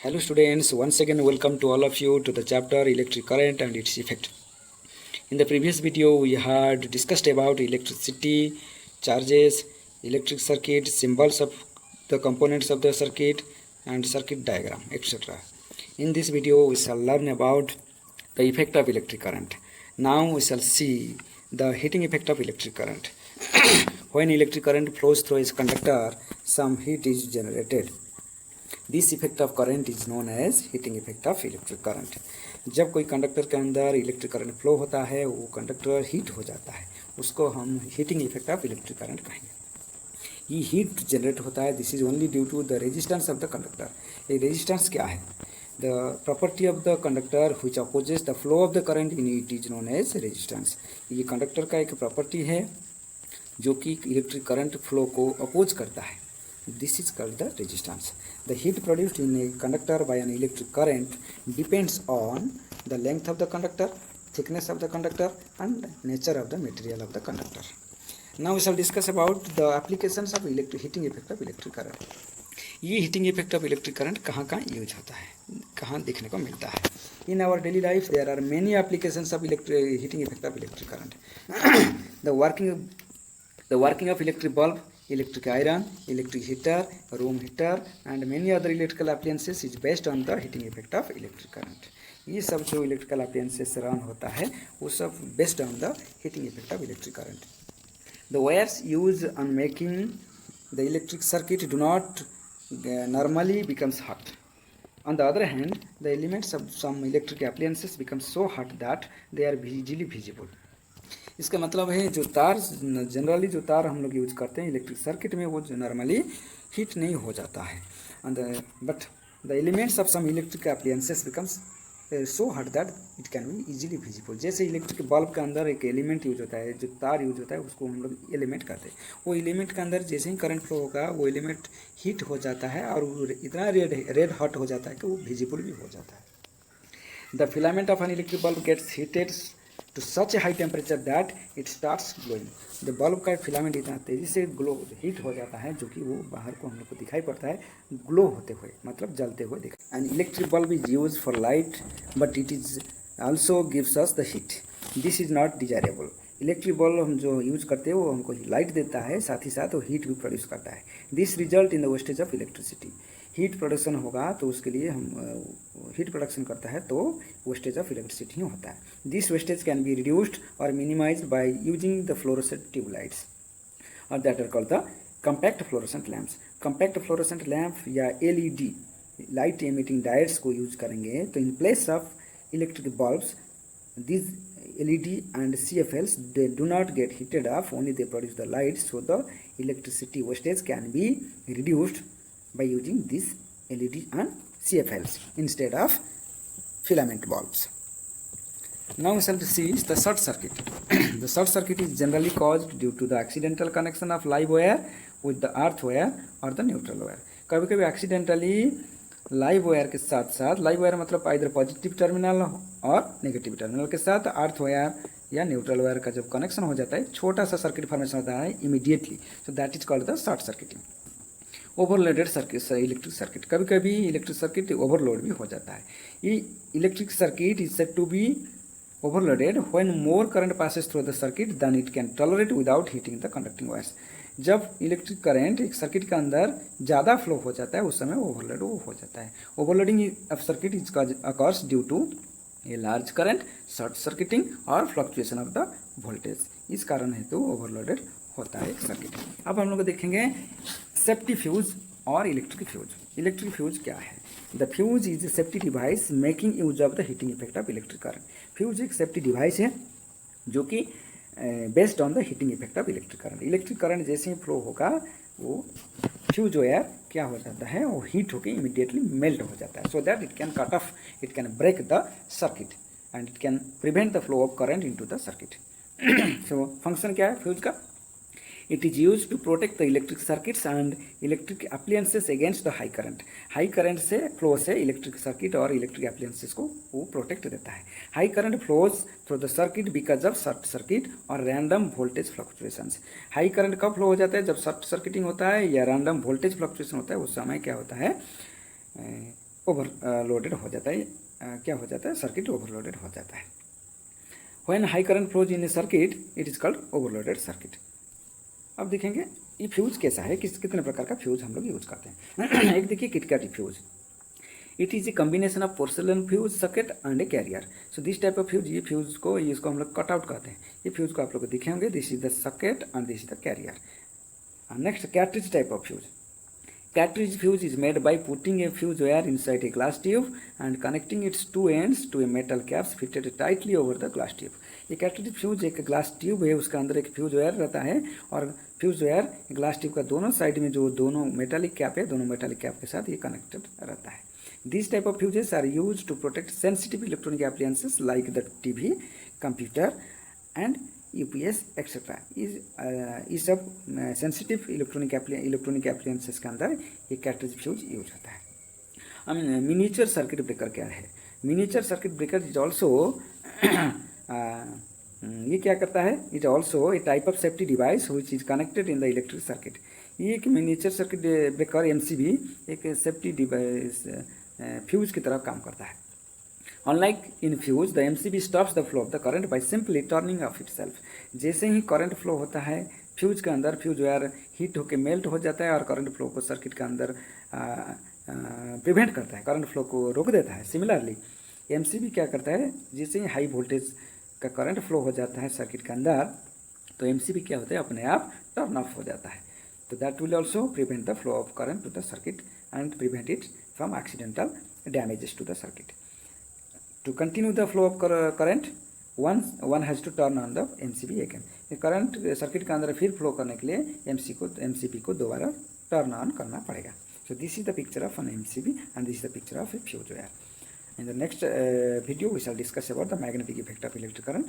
Hello students, once again welcome to all of you to the chapter electric current and its effect. In the previous video we had discussed about electricity, charges, electric circuit, symbols of the components of the circuit and circuit diagram, etc. In this video we shall learn about the effect of electric current. Now we shall see the heating effect of electric current. When electric current flows through a conductor, some heat is generated. This effect of current is known as heating effect of electric current. जब कोई conductor के अंदर electric current flow होता है, वो conductor heat हो जाता है, उसको हम heating effect of electric current कहेंगे. ये हीट जनरेट होता है, this is only due to the resistance of the conductor. ये रेजिस्टेंस क्या है? The property of the conductor which opposes the flow of the current in it is known as resistance. ये conductor का एक property है जो कि electric current flow को अपोज करता है. This is called the resistance. The heat produced in a conductor by an electric current depends on the length of the conductor, thickness of the conductor, and nature of the material of the conductor. Now we shall discuss about the applications of heating effect of electric current. ये heating effect of electric current कहाँ use होता है, कहाँ देखने को मिलता है? In our daily life there are many applications of heating effect of electric current. the working of electric bulb, electric iron, electric heater, room heater and many other electrical appliances is based on the heating effect of electric current. ये सब जो electrical appliances run होता है वो सब based on the heating effect of electric current. The wires use on making the electric circuit do not normally becomes hot. On the other hand, the elements of some electric appliances become so hot that they are easily visible. इसका मतलब है जो तार generally जो तार हम लोग use करते हैं इलेक्ट्रिक सर्किट में वो नॉर्मली हीट नहीं हो जाता है. But the elements of some electric appliances becomes so hot that it can be easily visible. जैसे इलेक्ट्रिक बल्ब के अंदर एक एलिमेंट यूज होता है, जो तार यूज होता है उसको हम लोग एलिमेंट कहते हैं. वो एलिमेंट के अंदर जैसे ही करंट फ्लो होगा वो एलिमेंट हीट हो जाता है और इतना रेड हॉट हो जाता है कि वो विजिबल भी हो जाता है. The filament of an electric bulb gets heated to such a high temperature that it starts glowing. the bulb का फिलामेंट इतना तेज़ी से ग्लो हीट हो जाता है जो कि वो बाहर को हम लोग को दिखाई पड़ता है ग्लो होते हुए, मतलब जलते हुए दिखाई. And electric bulb is use for light but it is also gives us the heat. This is not desirable. Electric bulb हम जो यूज करते हैं वो हमको लाइट देता है, साथ ही साथ वो हीट भी प्रोड्यूस करता है. This result in the wastage of electricity. Heat production होगा तो उसके लिए हम हीट प्रोडक्शन करता है तो वेस्टेज ऑफ इलेक्ट्रिसिटी ही होता है. This wastage can be reduced और minimised by using the fluorescent tube lights और that are called the compact fluorescent lamps. Compact fluorescent lamp या एलईडी लाइट एमिटिंग डायोड्स को यूज करेंगे तो in place of electric bulbs this LED and CFLs they do not get heated up, only they produce the light, so the electricity wastage can be reduced by using these LED and CFLs instead of filament bulbs. Now we shall see the short circuit. The short circuit is generally caused due to the accidental connection of live wire with the earth wire or the neutral wire. कभी कभी accidentally live wire के साथ साथ, live wire मतलब इधर positive terminal और negative terminal के साथ अर्थ वायर या न्यूट्रल वायर का जब कनेक्शन हो जाता है छोटा सा सर्किट फॉर्मेशन होता है immediately, so that is called the short circuiting. Overloaded circuit, electric circuit, कभी कभी इलेक्ट्रिक सर्किट ओवरलोड भी हो जाता है. ये electric circuit is said to be overloaded when more current passes through the circuit then it can tolerate without heating the conducting wires. जब electric current एक circuit के अंदर ज़्यादा फ्लो हो जाता है उस समय ओवरलोड हो जाता है. Overloading of circuit is occurs due to a large current, short circuiting और फ्लक्चुएशन ऑफ द वोल्टेज. इस कारण हेतु ओवरलोडेड होता है एक सर्किट. अब हम लोग देखेंगे सेफ्टी फ्यूज और इलेक्ट्रिक फ्यूज. इलेक्ट्रिक फ्यूज क्या है? The fuse is a safety device making use of the heating effect of electric current. Fuse एक सेफ्टी डिवाइस है जो कि based on the heating effect of electric current. Electric current जैसे ही flow होगा वो fuse wire क्या हो जाता है, वो हीट होकर इमीडिएटली मेल्ट हो जाता है, so that it can cut off, it can break the circuit and it can prevent the flow of current into the circuit. So function क्या है फ्यूज का? It is used to protect the electric circuits and electric appliances against the high current. High current से flow से electric circuit और electric appliances को वो protect देता है. High current flows through the circuit because of short circuit और random voltage fluctuations. High current कब flow हो जाता है? जब शॉर्ट सर्किटिंग होता है या रैंडम वोल्टेज फ्लक्चुएशन होता है. उस समय क्या होता है, ओवरलोडेड हो जाता है, क्या हो जाता है, सर्किट ओवरलोडेड हो जाता है। When high current flows in A circuit it is called overloaded circuit. अब देखेंगे ये फ्यूज कैसा है, कितने प्रकार का फ्यूज हम लोग यूज करते हैं। एक देखिए KitKat fuse, it is a combination of porcelain fuse socket and a carrier. So this type of fuse, ये फ्यूज को इसको हम लोग कट आउट कहते हैं। ये फ्यूज को आप लोग को दिखे होंगे, this is the socket and this is the carrier. Next cartridge type of fuse, cartridge fuse is made by putting a fuse wire inside a glass tube and connecting its two ends to a metal caps fitted tightly over the glass tube। ये cartridge fuse एक glass tube है, उसका अंदर एक fuse wire रहता है और fuse wire glass tube का दोनों साइड में जो दोनों मेटालिक कैप है, दोनों मेटालिक कैप के साथ ये कनेक्टेड रहता है। These type of fuses are used to protect sensitive electronic appliances like the TV, computer and UPS etcetera. ये सब सेंसिटिव इलेक्ट्रॉनिक एप्लियंसेस के अंदर ये कैट्रिज फ्यूज यूज होता है। मिनिएचर सर्किट ब्रेकर क्या है? Miniature circuit breaker is also ये क्या करता है, it also a type of safety device which is connected in the electric circuit. ये एक मिनिएचर सर्किट ब्रेकर एमसीबी एक सेफ्टी डिवाइस फ्यूज की तरह काम करता है। Unlike in fuse, the MCB stops the flow of the current by simply turning off itself। जैसे ही current flow होता है फ्यूज के अंदर, फ्यूज वायर हीट होकर मेल्ट हो जाता है और करंट फ्लो को सर्किट के अंदर प्रिवेंट करता है, करंट फ्लो को रोक देता है। सिमिलरली MCB क्या करता है, जैसे ही हाई वोल्टेज का करंट फ्लो हो जाता है सर्किट के अंदर तो MCB क्या होता है, अपने आप टर्न ऑफ हो जाता है। तो that will also prevent the flow of current to the circuit and prevent it from accidental damages to the circuit. To continue the flow of current, one has to turn on the MCB again। ये current circuit के अंदर फिर flow करने के लिए MCB को दोबारा turn on करना पड़ेगा। So this is the picture of an MCB and this is the picture of a fuse wire। In the next video we shall discuss about the magnetic effect of electric current।